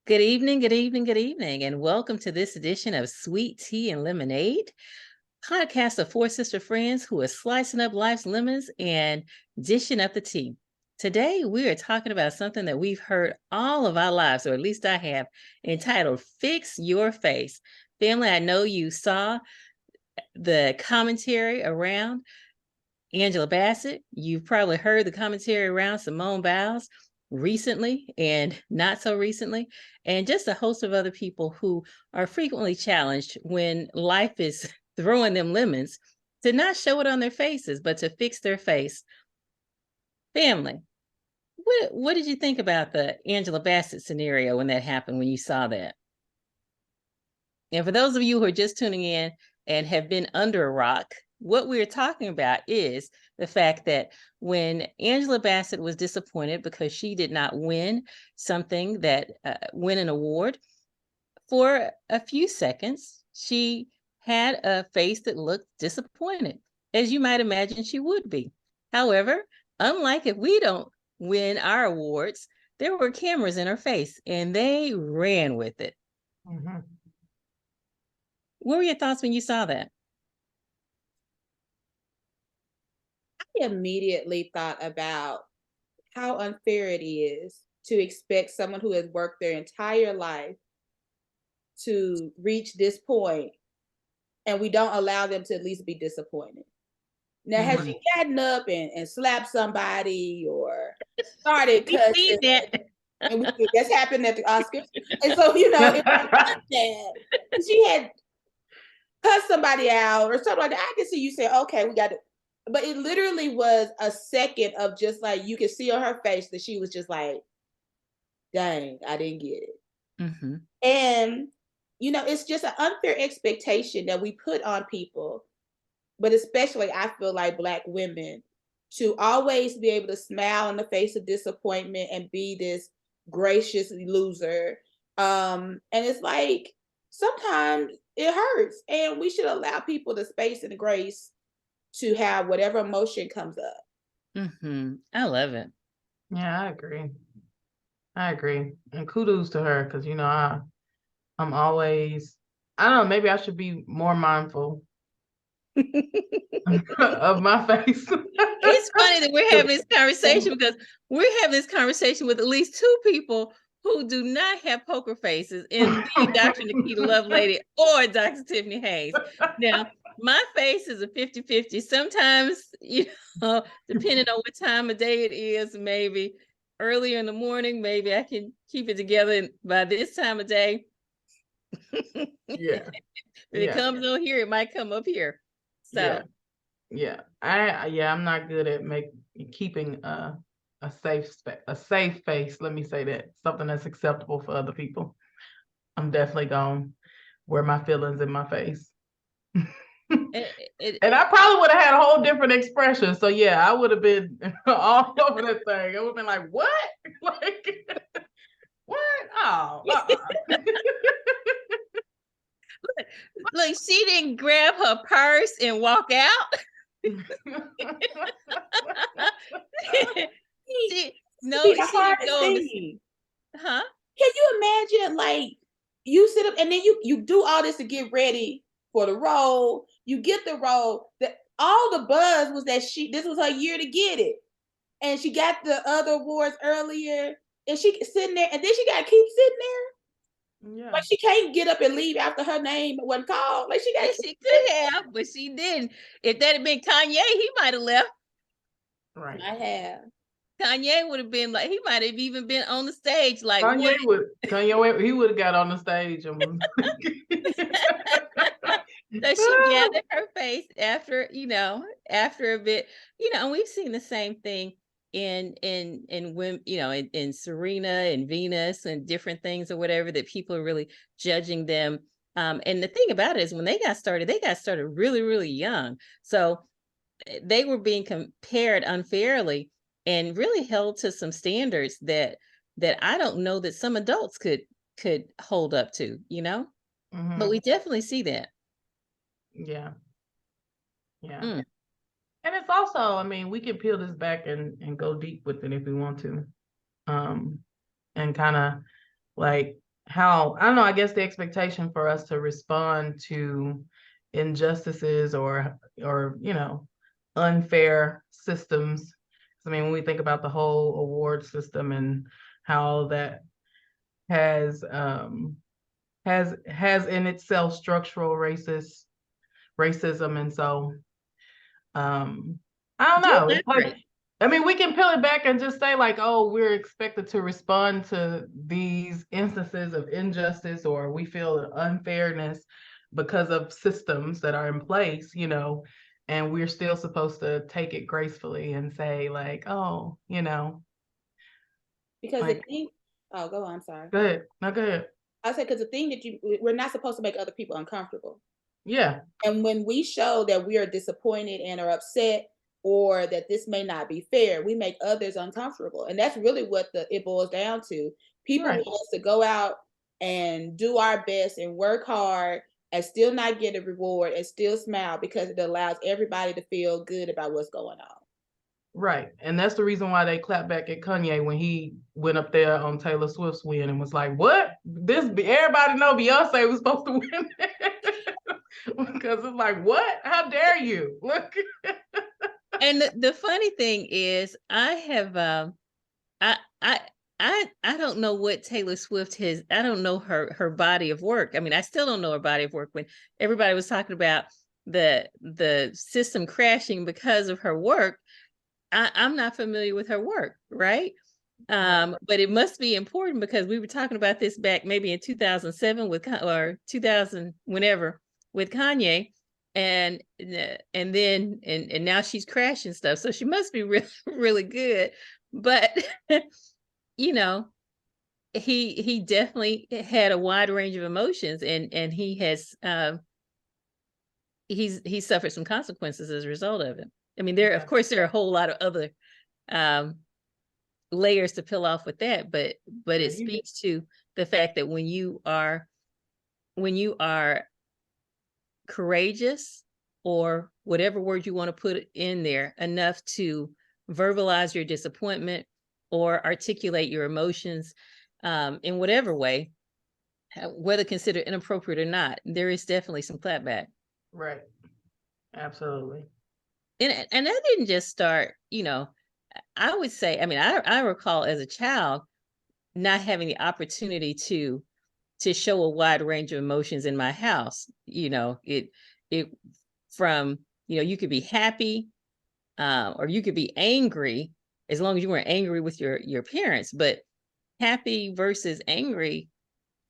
Good evening, good evening, good evening, and welcome to this edition of Sweet Tea and Lemonade, podcast of four sister friends who are slicing up life's lemons and dishing up the tea. Today, we are talking about something that we've heard all of our lives, or at least I have, entitled Fix Your Face. Family, I know you saw the commentary around Angela Bassett. You've probably heard the commentary around Simone Biles recently and not so recently, and just a host of other people who are frequently challenged when life is throwing them lemons to not show it on their faces, but to fix their face. Family, what did you think about the Angela Bassett scenario when that happened, when you saw that? And for those of you who are just tuning in and have been under a rock, what we're talking about is the fact that when Angela Bassett was disappointed because she did not win something that win an award, for a few seconds, she had a face that looked disappointed, as you might imagine she would be. However, unlike if we don't win our awards, there were cameras in her face and they ran with it. Mm-hmm. What were your thoughts when you saw that? I immediately thought about how unfair it is to expect someone who has worked their entire life to reach this point and we don't allow them to at least be disappointed. Now, has she gotten up and slapped somebody or started cussing? And that's happened at the Oscars. And so, it was like that. She had cussed somebody out or something like that. I can see you say, okay, we got to. But it literally was a second of just like, you could see on her face that she was just like, dang, I didn't get it. Mm-hmm. And, it's just an unfair expectation that we put on people, but especially I feel like Black women, to always be able to smile in the face of disappointment and be this gracious loser. And it's like, sometimes it hurts and we should allow people the space and the grace to have whatever emotion comes up. Mm-hmm. I love it. Yeah, I agree. And kudos to her because, I'm always, I don't know, maybe I should be more mindful of my face. It's funny that we're having this conversation because we're having this conversation with at least two people who do not have poker faces in Dr. Nikita Lovelady or Dr. Tiffany Hayes. Now, my face is a 50-50. Sometimes, depending on what time of day it is, maybe earlier in the morning, maybe I can keep it together. And by this time of day, yeah. if it comes on here, it might come up here. So I'm not good at keeping a safe face. Let me say that, something that's acceptable for other people. I'm definitely gonna wear my feelings in my face. And I probably would have had a whole different expression. So yeah, I would have been all over that thing. I would have been like, what? Like, what? Oh, Look, she didn't grab her purse and walk out. She didn't go. Huh? Can you imagine, like, you sit up and then you do all this to get ready for the role. You get the role. All the buzz was that this was her year to get it, and she got the other awards earlier, and she sitting there, and then she got to keep sitting there. Yeah. Like, she can't get up and leave after her name wasn't called. Like, she could have, but she didn't. If that had been Kanye, he might have left. Right. I have. Kanye would have been like, he might have even been on the stage. Like, Kanye he would have got on the stage and was so she gathered her face after a bit, and we've seen the same thing in women, in Serena and Venus and different things or whatever, that people are really judging them. And the thing about it is, when they got started really, really young. So they were being compared unfairly and really held to some standards that I don't know that some adults could hold up to, Mm-hmm. But we definitely see that. Yeah. And it's also, I mean, we can peel this back and go deep with it if we want to. And kind of like how, I don't know, I guess the expectation for us to respond to injustices or unfair systems. I mean, when we think about the whole award system and how that has in itself structural racism, and so I don't Do know. It's like, elaborate. I mean, we can peel it back and just say like, oh, we're expected to respond to these instances of injustice, or we feel unfairness because of systems that are in place, and we're still supposed to take it gracefully and say like, oh, Because the like, thing, oh, go on, I'm sorry. good, not good. I said, because the thing that we're not supposed to make other people uncomfortable. Yeah, And when we show that we are disappointed and are upset, or that this may not be fair, we make others uncomfortable. And that's really what it boils down to. People right, want us to go out and do our best and work hard and still not get a reward and still smile, because it allows everybody to feel good about what's going on. right. And that's the reason why they clapped back at Kanye when he went up there on Taylor Swift's win and was like, what? Everybody know Beyonce was supposed to win. Because it's like, what? How dare you? Look. And the funny thing is, I have I don't know what Taylor Swift has. I don't know her body of work. I mean, I still don't know her body of work. When everybody was talking about the system crashing because of her work, I'm not familiar with her work, right? But it must be important, because we were talking about this back maybe in 2007 or 2000 whenever with Kanye, and then now she's crashing stuff, so she must be really really good. But you know, he definitely had a wide range of emotions, and he has he's suffered some consequences as a result of it. I mean, of course there are a whole lot of other um layers to peel off with that, but it speaks to the fact that when you are courageous, or whatever word you want to put in there, enough to verbalize your disappointment or articulate your emotions in whatever way, whether considered inappropriate or not, there is definitely some clapback. Right. Absolutely. And that didn't just start, I would say, I mean, I recall as a child not having the opportunity to show a wide range of emotions in my house. It from, you could be happy, or you could be angry, as long as you weren't angry with your parents, but happy versus angry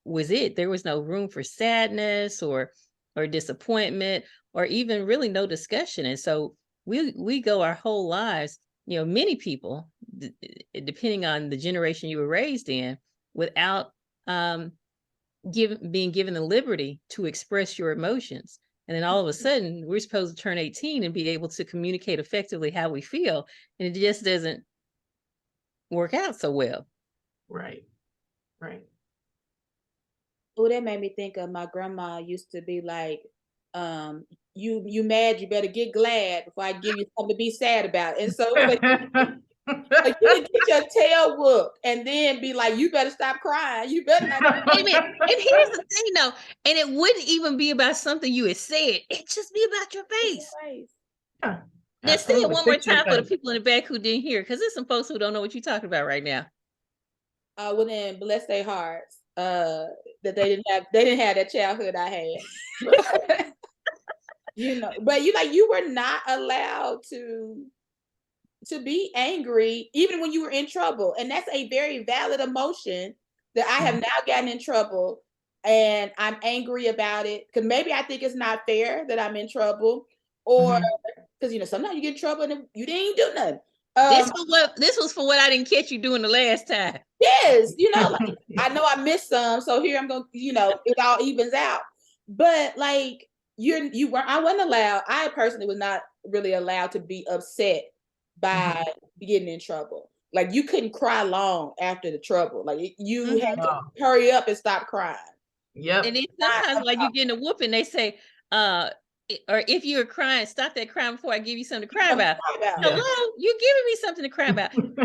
was it. There was no room for sadness or disappointment, or even really no discussion. And so we go our whole lives, many people, depending on the generation you were raised in, without being given the liberty to express your emotions. And then all of a sudden, we're supposed to turn 18 and be able to communicate effectively how we feel, and it just doesn't work out so well. Right. Right. Oh, that made me think of my grandma used to be like, you mad, you better get glad before I give you something to be sad about. And so like you can get your tail whooped and then be like, you better stop crying. You better not. Wait a minute. And here's the thing though, and it wouldn't even be about something you had said. It just be about your face. Yeah, Let's say it one more Fix your time for the face. people in the back who didn't hear, because there's some folks who don't know what you're talking about right now. Well then bless their hearts. That they didn't have that childhood I had. But you were not allowed to be angry even when you were in trouble. And that's a very valid emotion that I have now gotten in trouble and I'm angry about it. Because maybe I think it's not fair that I'm in trouble, or because sometimes you get in trouble and you didn't do nothing. This was for what I didn't catch you doing the last time. Yes, like I know I missed some, so here I'm going, it all evens out. But like I wasn't allowed. I personally was not really allowed to be upset by getting in trouble. Like you couldn't cry long after the trouble. Like you had to hurry up and stop crying. Yep. And then sometimes, like, you getting a whooping, they say, or if you're crying, stop that crying before I give you something to cry about. Hello, you're giving me something to cry about. And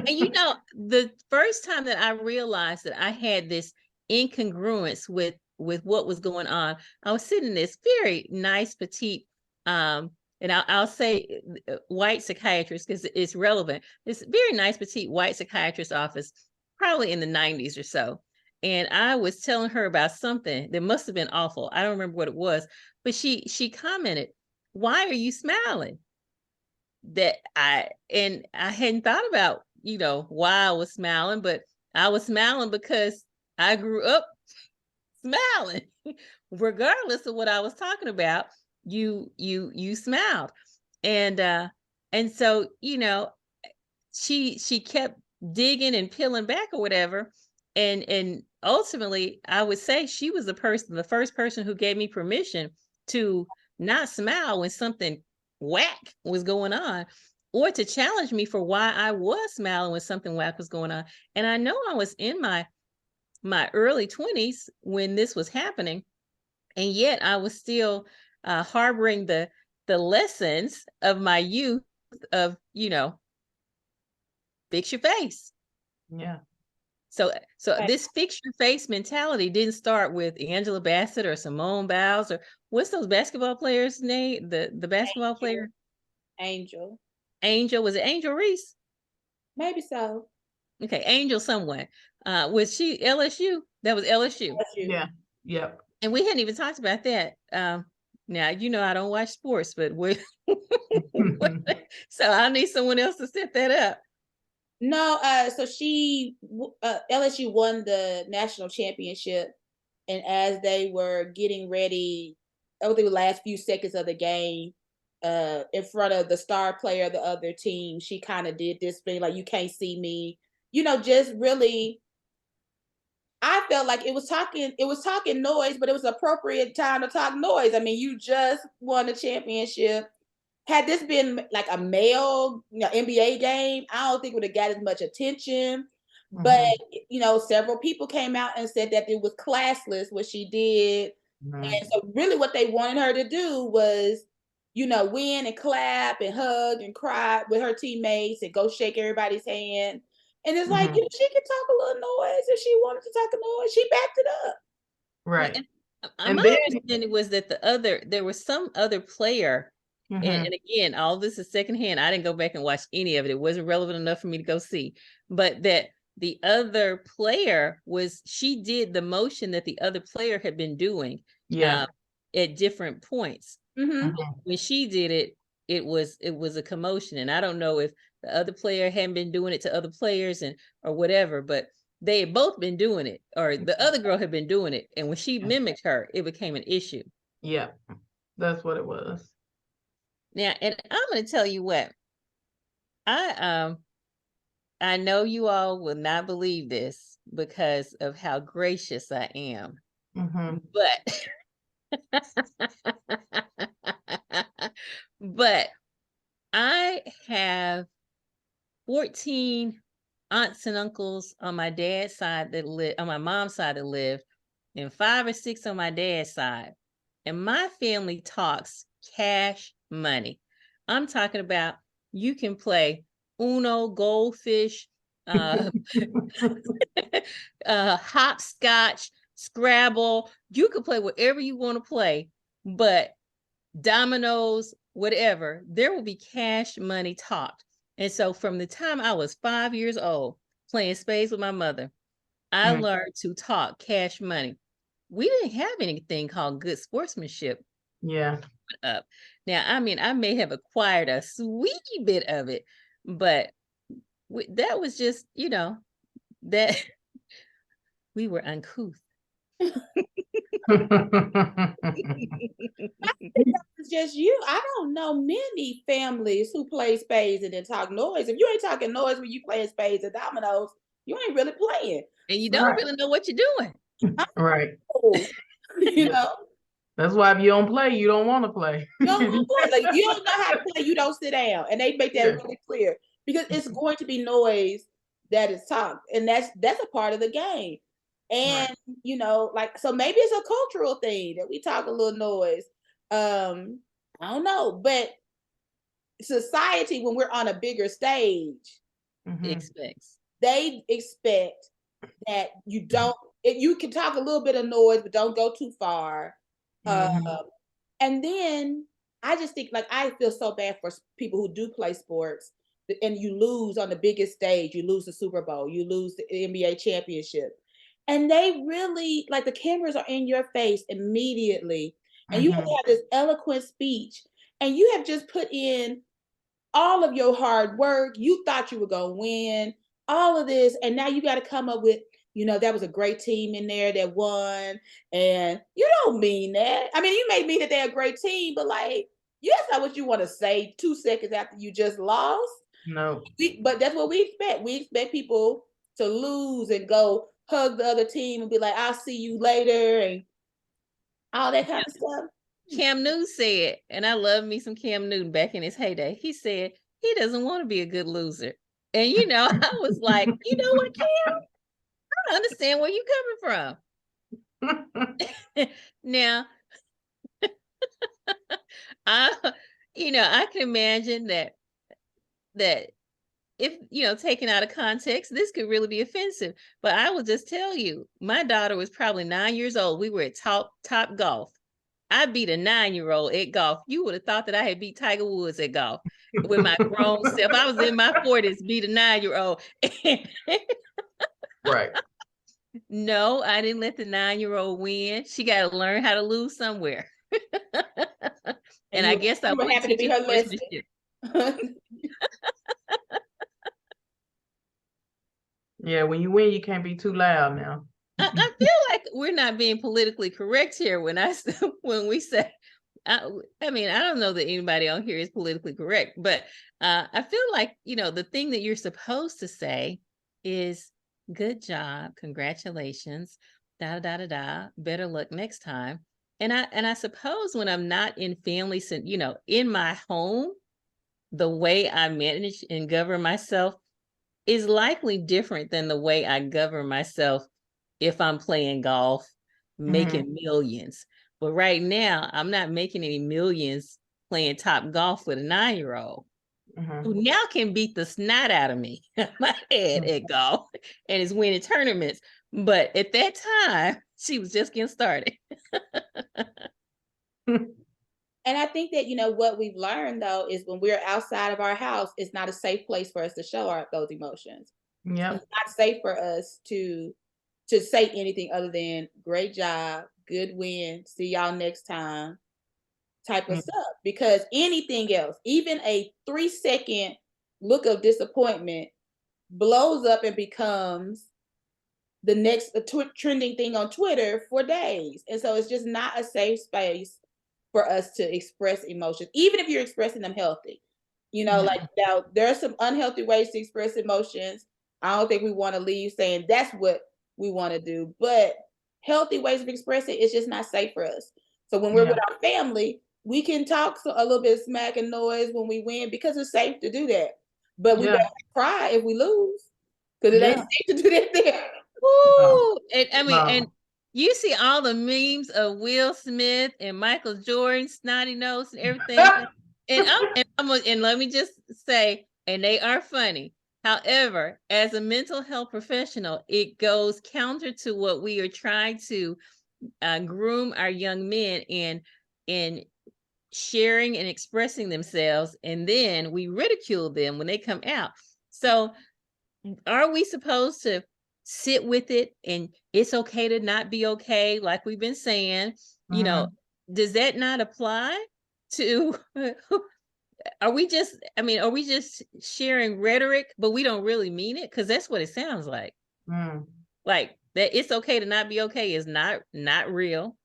the first time that I realized that I had this incongruence with what was going on. I was sitting in this very nice petite and I'll say white psychiatrist because it's relevant. This very nice petite white psychiatrist office, probably in the 90s or so. And I was telling her about something that must have been awful. I don't remember what it was, but she commented, "Why are you smiling?" I hadn't thought about, why I was smiling, but I was smiling because I grew up smiling. Regardless of what I was talking about, you smiled. And so, she kept digging and peeling back or whatever. And ultimately I would say she was the first person who gave me permission to not smile when something whack was going on, or to challenge me for why I was smiling when something whack was going on. And I know I was in my early 20s when this was happening, and yet I was still harboring the lessons of my youth of, fix your face. Yeah. So Right. this fix your face mentality didn't start with Angela Bassett or Simone Biles, or what's those basketball players' name? The basketball player Angel. Was it Angel Reese? Maybe so. Okay, Angel someone. Was she LSU? That was LSU. That's you. Yeah. Yep. And we hadn't even talked about that. Now, I don't watch sports, but so I need someone else to set that up. No, so LSU won the national championship, and as they were getting ready, I think the last few seconds of the game, in front of the star player of the other team, she kind of did this thing like, "You can't see me," just really. I felt like it was talking noise, but it was appropriate time to talk noise. I mean, you just won the championship. Had this been like a male, NBA game, I don't think it would have got as much attention. But several people came out and said that it was classless what she did. And so really what they wanted her to do was, win and clap and hug and cry with her teammates and go shake everybody's hand. And it's like, she could talk a little noise if she wanted to talk a noise. She backed it up. Right. And my understanding was that there was some other player, and again, all this is secondhand. I didn't go back and watch any of it. It wasn't relevant enough for me to go see. But that the other player she did the motion that the other player had been doing at different points. When she did it, it was a commotion. And I don't know if the other player hadn't been doing it to other players or whatever, but they had both been doing it, or the other girl had been doing it. And when she mimicked her, it became an issue. Yeah, that's what it was. Now, and I'm going to tell you what, I know you all will not believe this because of how gracious I am, but I have 14 aunts and uncles on my dad's side on my mom's side that live, and 5 or 6 on my dad's side. And my family talks cash money. I'm talking about, you can play Uno, goldfish, hopscotch, Scrabble. You can play whatever you want to play, but dominoes, whatever, there will be cash money talked. And so from the time I was 5 years old, playing spades with my mother, I learned to talk cash money. We didn't have anything called good sportsmanship. Yeah. Now, I mean, I may have acquired a sweet bit of it, but that was just, that we were uncouth. It's just you. I don't know many families who play spades and then talk noise. If you ain't talking noise when you playing spades and dominoes, you ain't really playing. And you don't really know what you're doing. Right. You know? That's why if you don't play, you don't want to play. You don't want to play. Like, you don't know how to play, you don't sit down. And they make that really clear. Because it's going to be noise that is talked. And that's a part of the game. And so maybe it's a cultural thing that we talk a little noise. I don't know, but society, when we're on a bigger stage, expects they expect that you don't, you can talk a little bit of noise, but don't go too far. Mhm. And then I just think, like, I feel so bad for people who do play sports and you lose on the biggest stage, you lose the Super Bowl, you lose the NBA championship. And they really, like, the cameras are in your face immediately. And you have to Mhm. have this eloquent speech. And you have just put in all of your hard work. You thought you were going to win, all of this. And now you got to come up with, that was a great team in there that won. And you don't mean that. I mean, you may mean that they're a great team, but like, that's not what you want to say 2 seconds after you just lost. No. But that's what we expect. We expect people to lose and go hug the other team and be like, I'll see you later and all that kind of stuff. Cam Newton said, and I love me some Cam Newton back in his heyday. He said he doesn't want to be a good loser. And I was like, you know what, Cam? I don't understand where you coming from. Now, I I can imagine that if taken out of context, this could really be offensive. But I will just tell you, my daughter was probably 9 years old. We were at Top Golf. I beat a 9-year-old at golf. You would have thought that I had beat Tiger Woods at golf with my grown self. I was in my 40s, beat a 9-year-old. Right. No, I didn't let the 9-year-old win. She got to learn how to lose somewhere. And I guess I you were would happy to teach be her her sportsmanship. lesson. Yeah, when you win, you can't be too loud now. I feel like we're not being politically correct here when when we say, I mean, I don't know that anybody on here is politically correct, but I feel like, the thing that you're supposed to say is good job, congratulations, da da da da, better luck next time. And I suppose when I'm not in family, in my home, the way I manage and govern myself is likely different than the way I govern myself if I'm playing golf, making millions. But right now, I'm not making any millions playing top golf with a 9-year-old who now can beat the snot out of me, my head at golf, and is winning tournaments. But at that time, she was just getting started. And I think that, what we've learned though is when we're outside of our house, it's not a safe place for us to show those emotions. Yep. It's not safe for us to say anything other than great job, good win, see y'all next time type of stuff. Because anything else, even a 3-second look of disappointment blows up and becomes the next trending thing on Twitter for days. And so it's just not a safe space for us to express emotions, even if you're expressing them healthy. Like now there are some unhealthy ways to express emotions. I don't think we want to leave saying that's what we want to do, but healthy ways of expressing it's just not safe for us. So when we're with our family, we can talk a little bit of smack and noise when we win because it's safe to do that. But we better cry if we lose because it ain't safe to do that there. Woo! And I mean, and you see all the memes of Will Smith and Michael Jordan, snotty nose and everything. And let me just say, and they are funny. However, as a mental health professional, it goes counter to what we are trying to groom our young men in sharing and expressing themselves, and then we ridicule them when they come out. So are we supposed to sit with it and it's okay to not be okay, like we've been saying? Does that not apply to are we just sharing rhetoric but we don't really mean it? Because that's what it sounds like. Like that it's okay to not be okay is not real.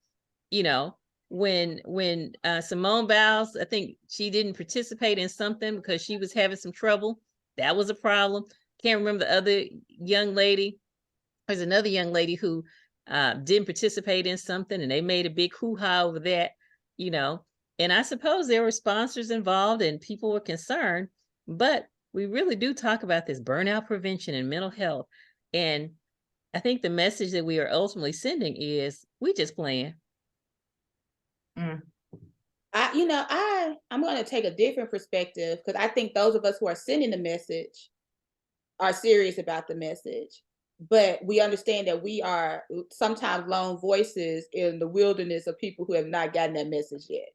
When Simone Biles, I think she didn't participate in something because she was having some trouble. That was a problem. Can't remember the other young lady. There's another young lady who didn't participate in something and they made a big hoo-ha over that, and I suppose there were sponsors involved and people were concerned, but we really do talk about this burnout prevention and mental health. And I think the message that we are ultimately sending is we just playing. I'm going to take a different perspective because I think those of us who are sending the message are serious about the message. but we understand that we are sometimes lone voices in the wilderness of people who have not gotten that message yet.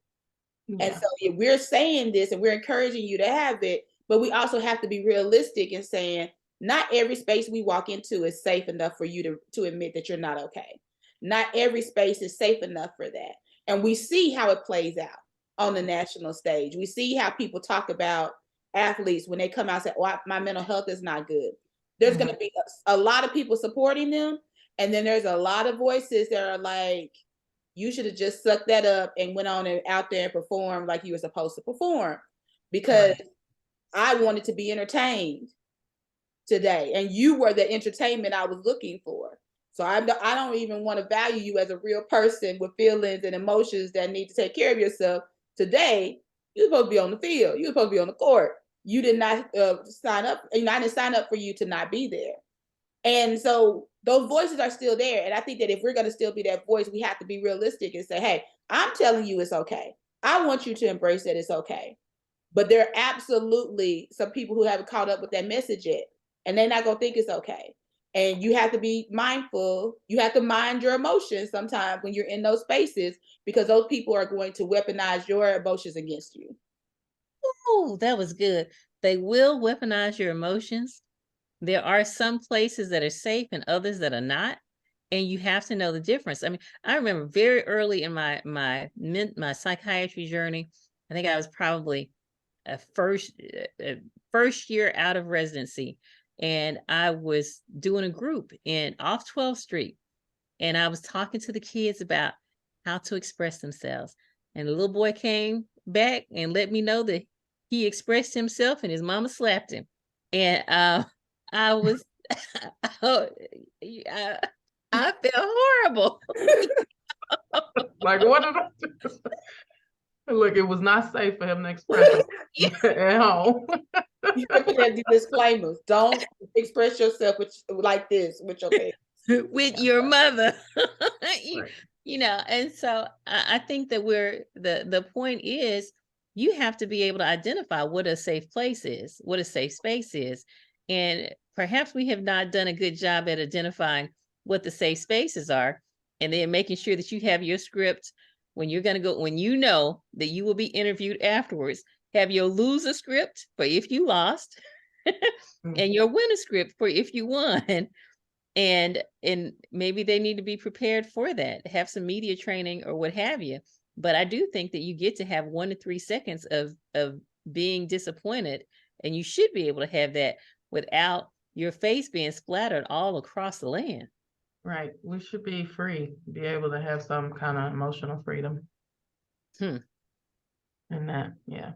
And Yeah. so if we're saying this and we're encouraging you to have it, but we also have to be realistic in saying not every space we walk into is safe enough for you to admit that you're not okay. Not every space is safe enough for that. And we see how it plays out on the national stage. We see how people talk about athletes when they come out and say, "Oh, my mental health is not good." There's going to be a lot of people supporting them. And then there's a lot of voices that are like, you should have just sucked that up and went on and out there and performed like you were supposed to perform, because I wanted to be entertained today and you were the entertainment I was looking for. So I don't even want to value you as a real person with feelings and emotions that need to take care of yourself. Today, you're supposed to be on the field. You're supposed to be on the court. You did not sign up. I didn't sign up for you to not be there. And so those voices are still there. And I think that if we're going to still be that voice, we have to be realistic and say, hey, I'm telling you it's okay. I want you to embrace that it's okay. But there are absolutely some people who haven't caught up with that message yet, and they're not going to think it's okay. And you have to be mindful. You have to mind your emotions sometimes when you're in those spaces, because those people are going to weaponize your emotions against you. Oh, that was good. They will weaponize your emotions. There are some places that are safe and others that are not. And you have to know the difference. I mean, I remember very early in my psychiatry journey, I think I was probably a first year out of residency, and I was doing a group off 12th Street, and I was talking to the kids about how to express themselves. And the little boy came back and let me know that he expressed himself, and his mama slapped him. And I was, I felt horrible. Like, what did I do? Look, it was not safe for him to express it at home. You have to do disclaimers. Don't express yourself like this with your parents. With your mother. Right. And so I think that the point is, you have to be able to identify what a safe place is, what a safe space is. And perhaps we have not done a good job at identifying what the safe spaces are, and then making sure that you have your script when you're going to go, when you know that you will be interviewed afterwards. Have your loser script for if you lost, and your winner script for if you won. And maybe they need to be prepared for that, have some media training or what have you. But I do think that you get to have 1 to 3 seconds of being disappointed, and you should be able to have that without your face being splattered all across the land. Right. We should be free, be able to have some kind of emotional freedom. And that, yeah.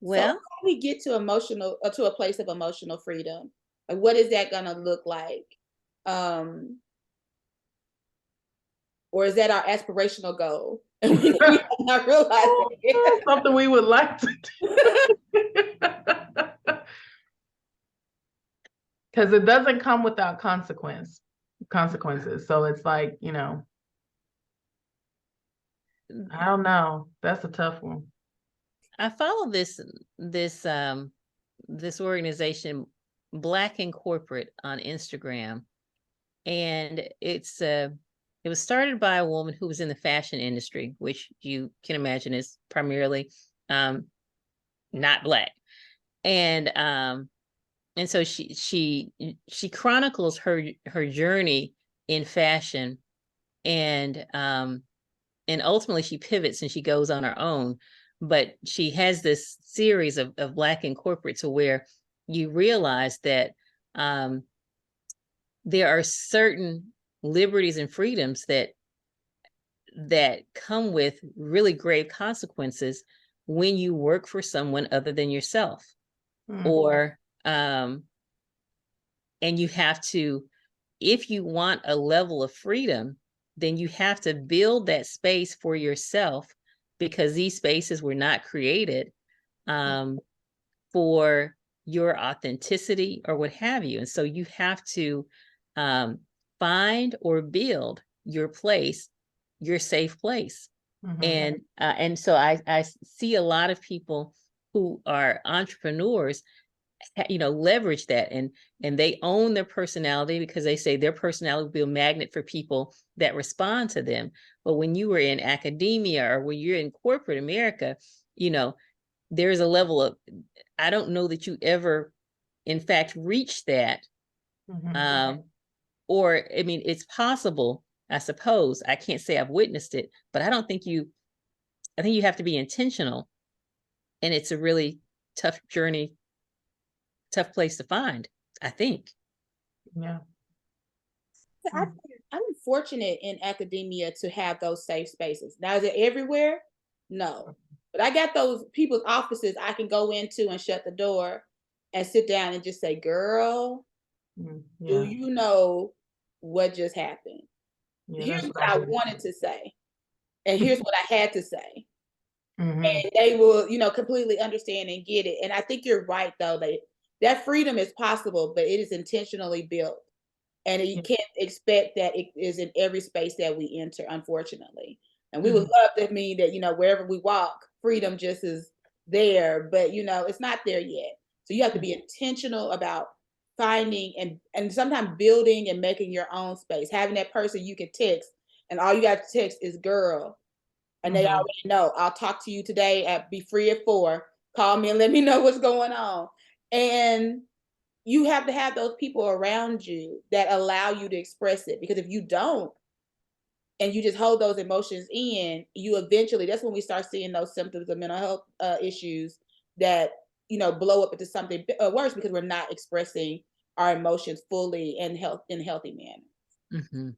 So Well, how do we get to to a place of emotional freedom? Like, what is that going to look like? Or is that our aspirational goal? And we not realizing it. Something we would like to do. Because it doesn't come without consequences. So it's like, I don't know. That's a tough one. I follow this organization, Black in Corporate, on Instagram, and it was started by a woman who was in the fashion industry, which you can imagine is primarily not Black, and so she chronicles her journey in fashion, and ultimately she pivots and she goes on her own. But she has this series of Black in Corporate, to where you realize that there are certain liberties and freedoms that come with really grave consequences when you work for someone other than yourself. Or and you have to, if you want a level of freedom, then you have to build that space for yourself, because these spaces were not created for your authenticity or what have you. And so you have to find or build your place, your safe place. And so I see a lot of people who are entrepreneurs leverage that, and they own their personality because they say their personality will be a magnet for people that respond to them. But when you were in academia or when you're in corporate America, there's a level of, I don't know that you ever in fact reach that. Or I mean, it's possible, I suppose. I can't say I've witnessed it, but I think you have to be intentional, and it's a really tough journey, tough place to find, I think. Yeah. I'm fortunate in academia to have those safe spaces. Now, is it everywhere? No. But I got those people's offices I can go into and shut the door and sit down and just say, girl, do you know what just happened? Here's what I wanted to say. And here's what I had to say. And they will, completely understand and get it. And I think you're right, though, that freedom is possible, but it is intentionally built. And you can't expect that it is in every space that we enter, unfortunately. And we would love to mean that, wherever we walk, freedom just is there, but it's not there yet. So you have to be intentional about finding and sometimes building and making your own space, having that person you can text, and all you got to text is girl. And they already know, I'll talk to you today be free at 4. Call me and let me know what's going on. And you have to have those people around you that allow you to express it. Because if you don't, and you just hold those emotions in, you eventually, that's when we start seeing those symptoms of mental health issues that, blow up into something worse, because we're not expressing our emotions fully and in a healthy manner.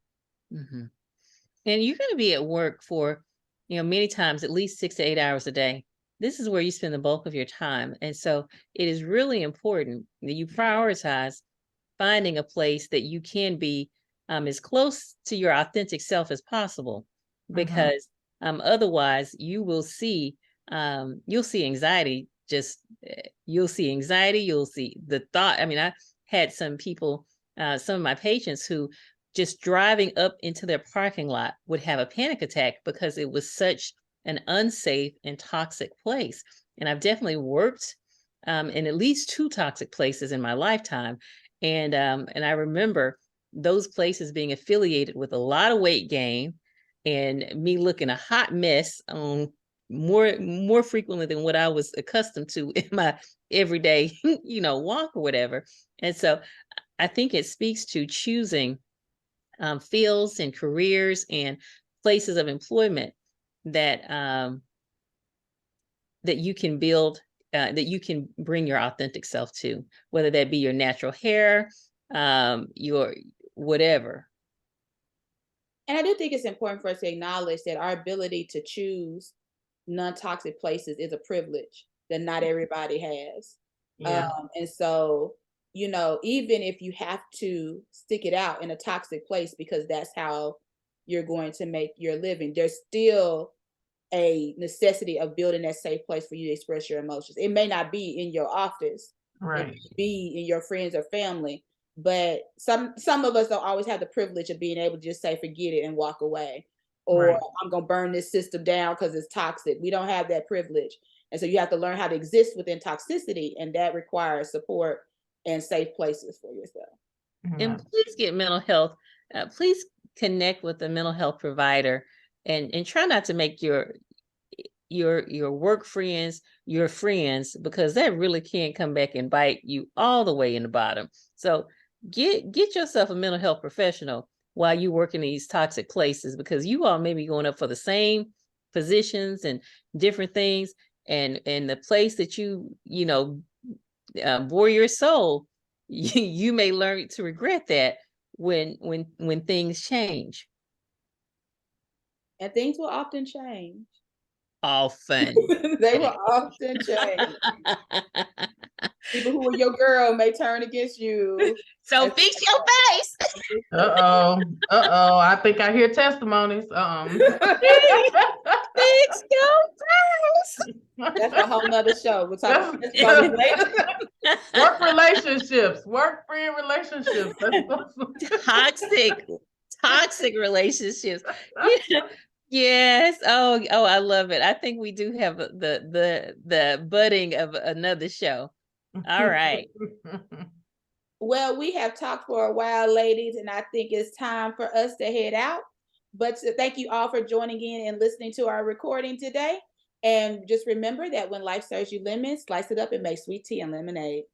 And you're going to be at work for, many times at least 6 to 8 hours a day. This is where you spend the bulk of your time. And so it is really important that you prioritize finding a place that you can be as close to your authentic self as possible, because otherwise you will see, you'll see anxiety. You'll see the thought. I mean, I had some people, some of my patients who just driving up into their parking lot would have a panic attack because it was such an unsafe and toxic place. And I've definitely worked in at least 2 toxic places in my lifetime. And I remember those places being affiliated with a lot of weight gain and me looking a hot mess on more frequently than what I was accustomed to in my everyday, walk or whatever. And so I think it speaks to choosing fields and careers and places of employment that that you can build, that you can bring your authentic self to, whether that be your natural hair, your whatever. And I do think it's important for us to acknowledge that our ability to choose non-toxic places is a privilege that not everybody has. And so, even if you have to stick it out in a toxic place because that's how you're going to make your living, there's still a necessity of building that safe place for you to express your emotions. It may not be in your office, right? It may be in your friends or family, but some of us don't always have the privilege of being able to just say, forget it and walk away. Or I'm going to burn this system down because it's toxic. We don't have that privilege. And so you have to learn how to exist within toxicity, and that requires support and safe places for yourself. And please get mental health. Please connect with a mental health provider, and try not to make your work friends your friends, because that really can come back and bite you all the way in the bottom. So get yourself a mental health professional while you work in these toxic places, because you all may be going up for the same positions and different things, and the place that bore your soul, you may learn to regret that when things change. And things will often change. Often. They will often change. People who are your girl may turn against you. So fix your face. I think I hear testimonies. Fix your face. That's a whole nother show. We'll talk about later. Work relationships, work friend relationships. Toxic relationships. Yes. Oh, I love it. I think we do have the budding of another show. All right. Well, we have talked for a while, ladies, and I think it's time for us to head out. But thank you all for joining in and listening to our recording today. And just remember that when life serves you lemons, slice it up and make sweet tea and lemonade.